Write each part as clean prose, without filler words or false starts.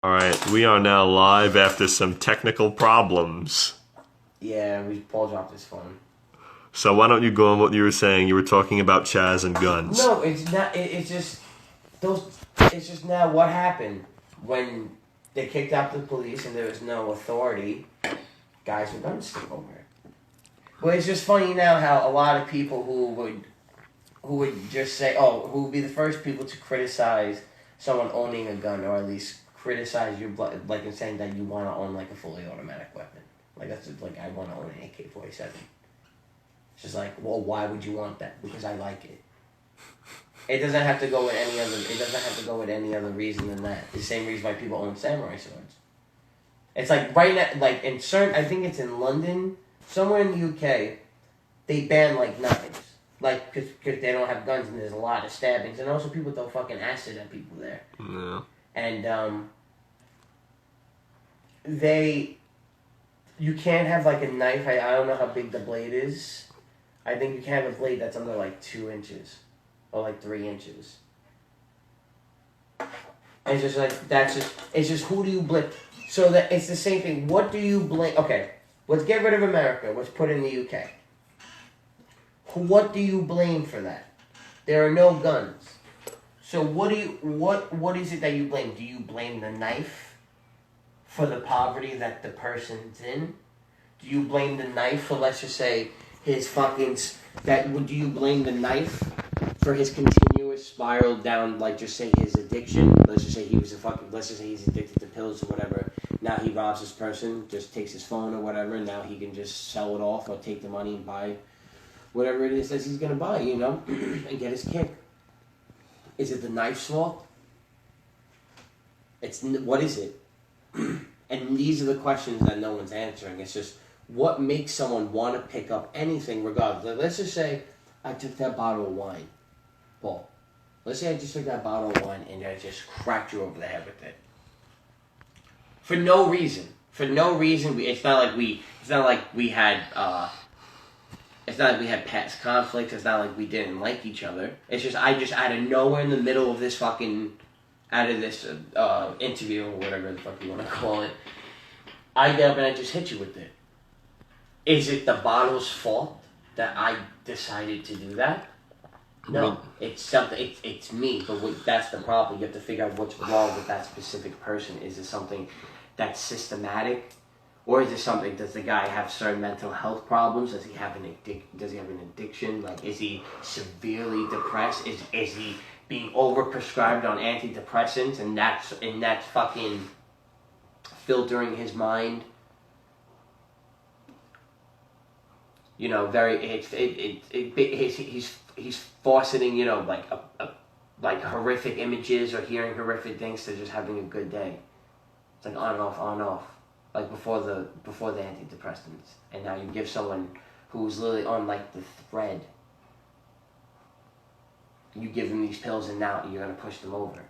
Alright, we are now live after some technical problems. Yeah, Paul dropped his phone. So why don't you go on what you were saying? You were talking about Chaz and guns. No, it's not. It's just those. It's just now what happened when they kicked out the police and there was no authority. Guys with guns took over. Well, it's just funny now how a lot of people who would just say, oh, who would be the first people to criticize someone owning a gun, or at least criticize your blood, like in saying that you want to own like a fully automatic weapon. Like that's just, like I want to own an AK-47. It's just like, well, why would you want that? Because I like it. It doesn't have to go with any other. It doesn't have to go with any other reason than that. The same reason why people own samurai swords. It's like right now, like in certain. I think it's in London, somewhere in the UK, they ban like knives, like because they don't have guns and there's a lot of stabbings, and also people throw fucking acid at people there. Yeah. And they, you can't have like a knife. I don't know how big the blade is. I think you can have a blade that's under like 2 inches or like 3 inches. And it's just like it's just who do you blame? So that it's the same thing. What do you blame? Okay, let's get rid of America. Let's put in the UK. What do you blame for that? There are no guns. So what is it that you blame? Do you blame the knife for the poverty that the person's in? Do you blame the knife for, let's just say, his fucking do you blame the knife for his continuous spiral down, like just say his addiction? Let's just say let's just say he's addicted to pills or whatever. Now he robs this person, just takes his phone or whatever, and now he can just sell it off or take the money and buy whatever it is that he's gonna buy, and get his kick. Is it the knife's fault? What is it? And these are the questions that no one's answering. It's just, what makes someone want to pick up anything regardless? Like, let's just say I took that bottle of wine, Paul. Let's say I just took that bottle of wine and I just cracked you over the head with it. For no reason. For no reason. It's not like we had past conflicts. It's not like we didn't like each other. It's just I just out of nowhere in the middle of this fucking interview or whatever the fuck you want to call it, I get up and I just hit you with it. Is it the bottle's fault that I decided to do that? No, it's something. It's me. But that's the problem. You have to figure out what's wrong with that specific person. Is it something that's systematic, or is it something? Does the guy have certain mental health problems? Does he have an addiction? Like, is he severely depressed? Is he being overprescribed on antidepressants, and that's fucking filtering his mind? He's fauceting, like horrific images or hearing horrific things to just having a good day. It's like on and off, like before the antidepressants, and now you give someone who's literally on like the thread. You give them these pills, and now you're gonna push them over.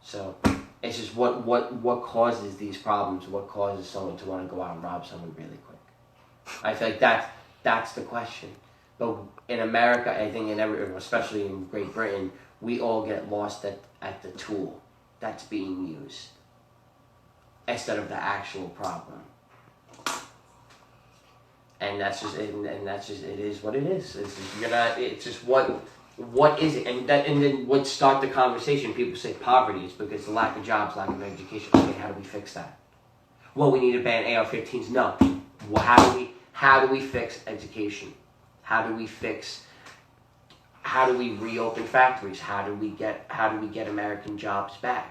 So it's just what causes these problems? What causes someone to want to go out and rob someone really quick? I feel like that's the question. But in America, I think especially in Great Britain, we all get lost at the tool that's being used instead of the actual problem. And that's just it. And that's just it is what it is. It's just what is it? And then what start the conversation? People say poverty is because the lack of jobs, lack of education. Okay, how do we fix that? Well, we need to ban AR-15s. No. Well, how do we fix education? How do we reopen factories? How do we get American jobs back?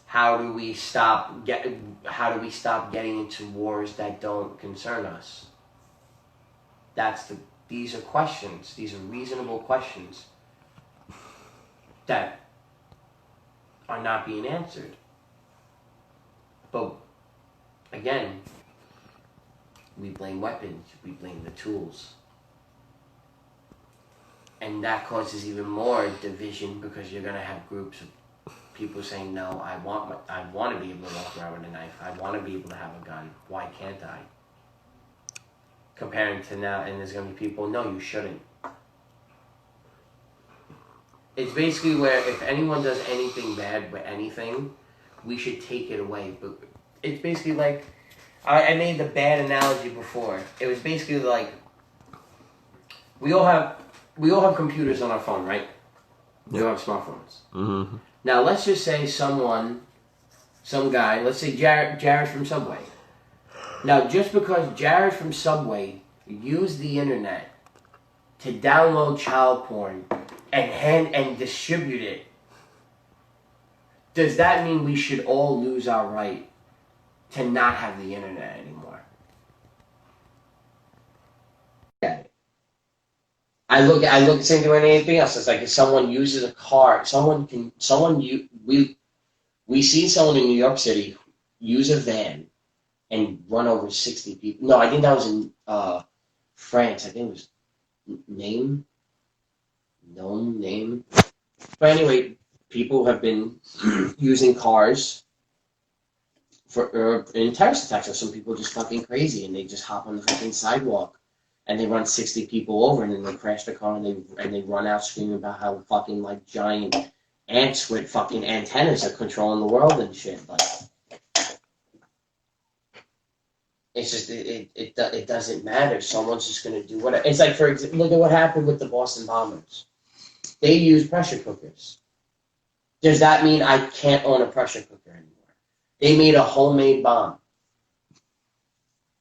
How do we stop getting into wars that don't concern us? These are questions. These are reasonable questions that are not being answered. But again, we blame weapons. We blame the tools. And that causes even more division, because you're going to have groups of people saying, no, I want to be able to walk around with a knife. I want to be able to have a gun. Why can't I? Comparing to now, and there's going to be people, no, you shouldn't. It's basically where if anyone does anything bad with anything, we should take it away. But it's basically like I made the bad analogy before. It was basically like we all have computers on our phone, right? We all have smartphones. Mm-hmm. Now let's just say some guy, let's say Jared from Subway. Now just because Jared from Subway used the internet to download child porn and distribute it, does that mean we should all lose our right to not have the internet anymore? Okay. I look at the same thing with anything else. It's like if someone uses a car, we see someone in New York City use a van and run over 60 people. No, I think that was in France. I think it was Name. But anyway, people have been using cars for in terrorist attacks. Or some people are just fucking crazy and they just hop on the fucking sidewalk and they run 60 people over and then they crash the car and they run out screaming about how fucking like giant ants with fucking antennas are controlling the world and shit. Like, it's just it doesn't matter. Someone's just gonna do whatever. It's like, for example, look at what happened with the Boston bombers. They use pressure cookers. Does that mean I can't own a pressure cooker anymore? They made a homemade bomb.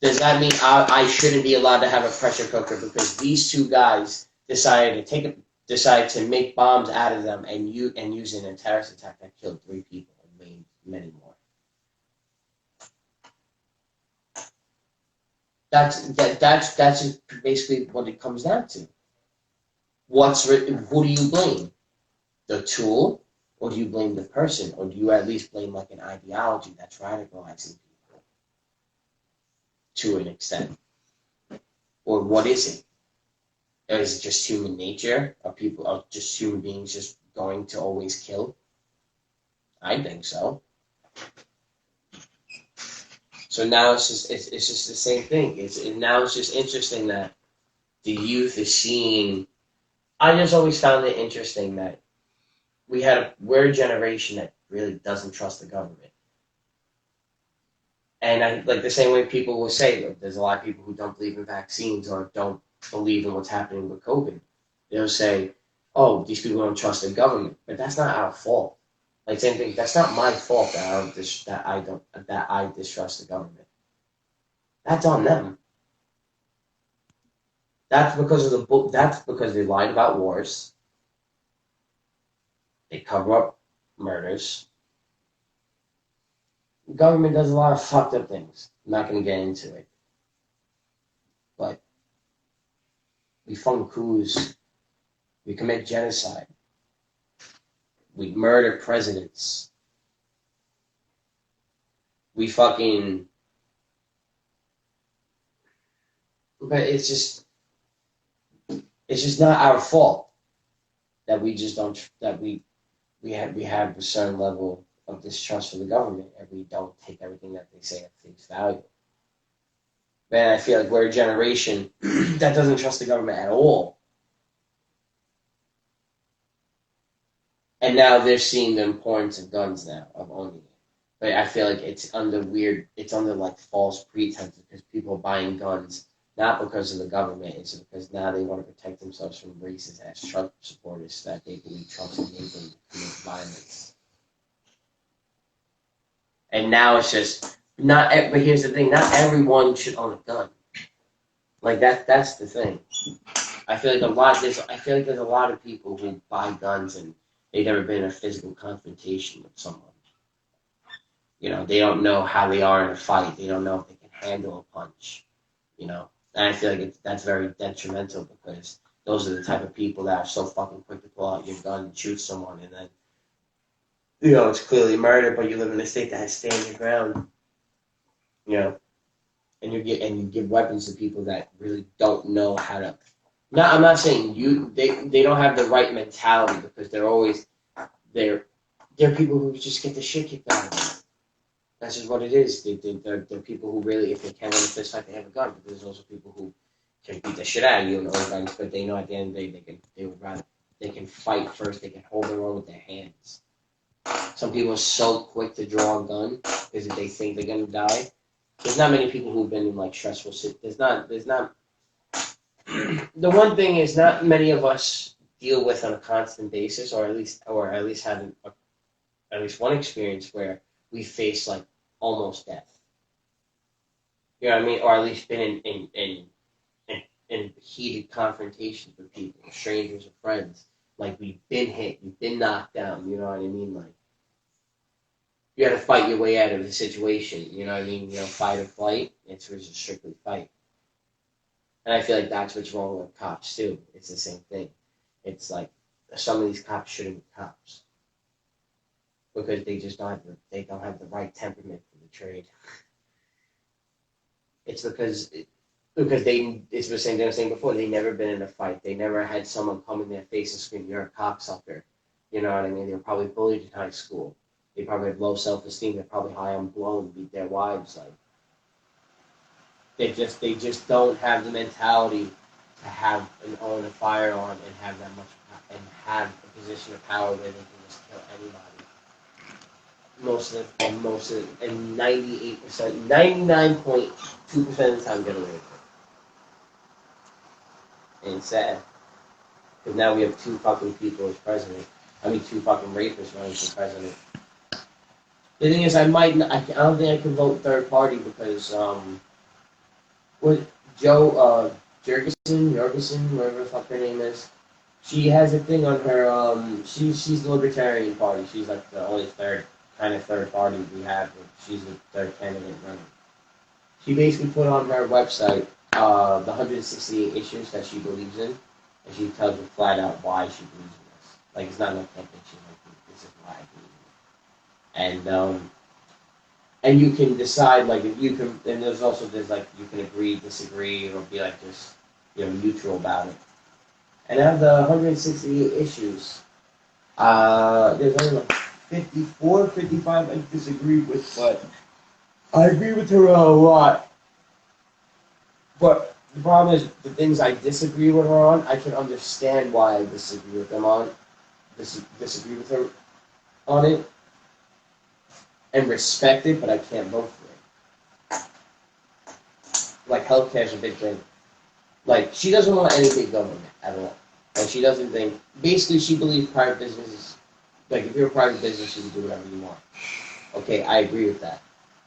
Does that mean I shouldn't be allowed to have a pressure cooker because these two guys decided to make bombs out of them and use it in a terrorist attack that killed 3 people and made many more? That's basically what it comes down to. Who do you blame? The tool, or do you blame the person, or do you at least blame like an ideology that's radicalizing people to an extent? Or what is it? Is it just human nature? Are just human beings just going to always kill? I think so. So now it's just the same thing. Now it's just interesting that the youth is seeing. I just always found it interesting that we're a generation that really doesn't trust the government. And I like the same way people will say, like, there's a lot of people who don't believe in vaccines or don't believe in what's happening with COVID. They'll say, "Oh, these people don't trust the government," but that's not our fault. Like, same thing. That's not my fault that I distrust the government. That's on them. That's because they lied about wars. They cover up murders. The government does a lot of fucked up things. I'm not going to get into it. But we fund coups. We commit genocide. We murder presidents. We fucking... But it's just not our fault that we just don't, that we have a certain level of distrust for the government and we don't take everything that they say at face value. Man, I feel like we're a generation that doesn't trust the government at all. And now they're seeing the importance of guns now, of owning it. But I feel like it's under like false pretense because people are buying guns not because of the government, it's because now they want to protect themselves from racist ass Trump supporters that they believe Trump's enabling commit violence. And now it's just but here's the thing, not everyone should own a gun. Like that's the thing. I feel like there's a lot of people who buy guns and they've never been in a physical confrontation with someone. You know, they don't know how they are in a fight. They don't know if they can handle a punch. You know, and I feel like that's very detrimental because those are the type of people that are so fucking quick to pull out your gun and shoot someone, and then, you know, it's clearly murder, but you live in a state that has stand your ground. You know, and you give weapons to people that really don't know how to. No, I'm not saying they don't have the right mentality because they're people who just get the shit kicked out of them. That's just what it is. They're people who really, if they can't win a fist fight, they have a gun. But there's also people who can beat the shit out of you and own guns, but they know at the end of the day They can fight first. They can hold their own with their hands. Some people are so quick to draw a gun because they think they're gonna die. There's not many people who've been in like stressful situations. There's not. The one thing is not many of us deal with on a constant basis, or at least having at least one experience where we face like almost death. You know what I mean? Or at least been in heated confrontations with people, strangers or friends. Like we've been hit, you've been knocked down. You know what I mean? Like you got to fight your way out of the situation. You know what I mean? You know, fight or flight. It's just strictly fight. And I feel like that's what's wrong with cops too. It's the same thing. It's like some of these cops shouldn't be cops because they just don't have the right temperament for the trade. It's because it's the same thing I was saying before. They never been in a fight. They never had someone come in their face and scream, "You're a cocksucker." You know what I mean? They were probably bullied in high school. They probably have low self-esteem. They're probably high on blow and beat their wives. Like they just don't have the mentality to have and own a firearm and have that much and have a position of power where they can just kill anybody. Most of it, and 98%, 99.2% of the time get away with it. And it's sad. Because now we have two fucking people as president. Two fucking rapists running for president. The thing is, I don't think I can vote third party because, what, Jorgensen, whatever the fuck her name is, she has a thing on her, she's the Libertarian Party. She's like the only third party we have. She's the third candidate running. She basically put on her website the 168 issues that she believes in, and she tells you flat out why she believes in this. Like, it's not no campaign. She's like, this is why I believe in it. And you can decide, like, if you can, and there's like, you can agree, disagree, or be like just, neutral about it. And out of the 168 issues, there's only like 54, 55 I disagree with, but I agree with her a lot. But the problem is, the things I disagree with her on, I can understand why I disagree with her on it, and respect it, but I can't vote for it. Like, healthcare is a big thing. Like, she doesn't want any big government at all. Like, she doesn't think, basically she believes private businesses, like, if you're a private business, you can do whatever you want. Okay, I agree with that.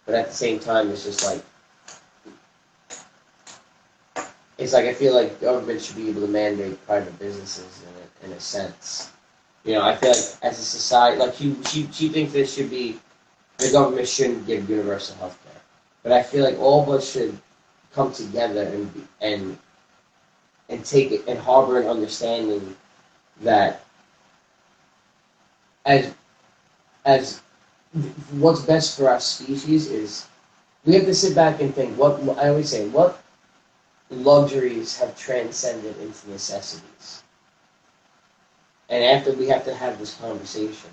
But at the same time, it's just like, I feel like government should be able to mandate private businesses in a sense. I feel like as a society, like she thinks there should be, the government shouldn't give universal health care. But I feel like all of us should come together and take it and harbor an understanding that as what's best for our species is we have to sit back and think what luxuries have transcended into necessities. And after we have to have this conversation.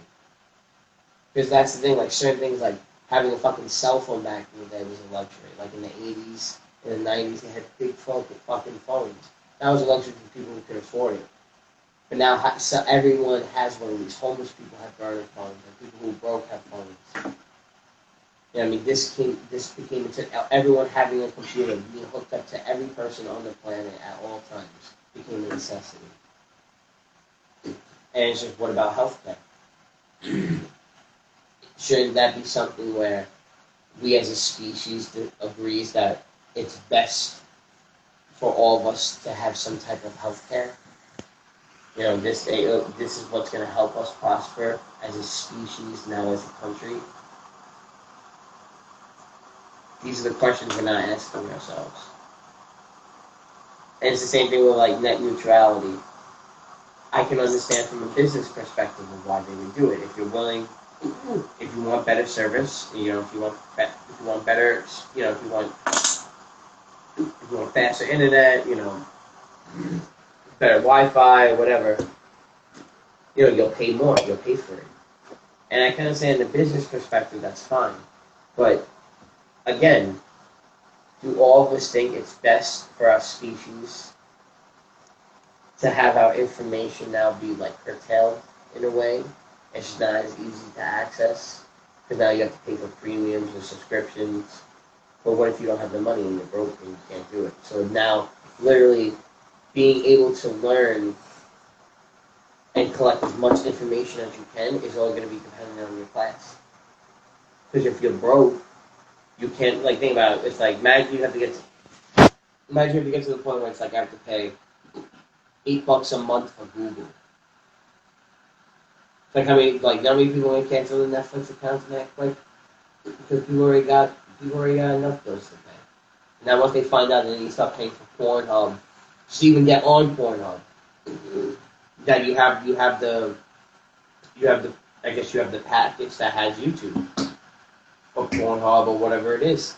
Because that's the thing, like certain things like having a fucking cell phone back in the day was a luxury. Like in the 80s, in the 90s, they had big fucking phones. That was a luxury for people who could afford it. But now so everyone has one of these. Homeless people have burner phones, and people who broke have phones. This became everyone having a computer, being hooked up to every person on the planet at all times became a necessity. And it's just, what about healthcare? Shouldn't that be something where we as a species agrees that it's best for all of us to have some type of healthcare? This is what's going to help us prosper as a species, now as a country. These are the questions we're not asking ourselves. And it's the same thing with like net neutrality. I can understand from a business perspective of why they would do it. If you're willing, if you want better service, if you want better, if you want faster internet, better Wi-Fi, whatever, you'll pay more, you'll pay for it. And I can understand the business perspective, that's fine. But again, do all of us think it's best for our species to have our information now be like curtailed in a way. It's just not as easy to access because now you have to pay for premiums and subscriptions. But what if you don't have the money and you're broke and you can't do it? So now, literally, being able to learn and collect as much information as you can is all going to be dependent on your class. Because if you're broke, you can't, like, think about it. It's like, imagine you have to get to the point where it's like I have to pay $8 a month for Google. It's like how many people want to cancel the Netflix accounts and act like because people already got enough bills to pay. Now once they find out that you start paying for Pornhub, just even get on Pornhub, that you have the I guess you have the package that has YouTube or Pornhub or whatever it is.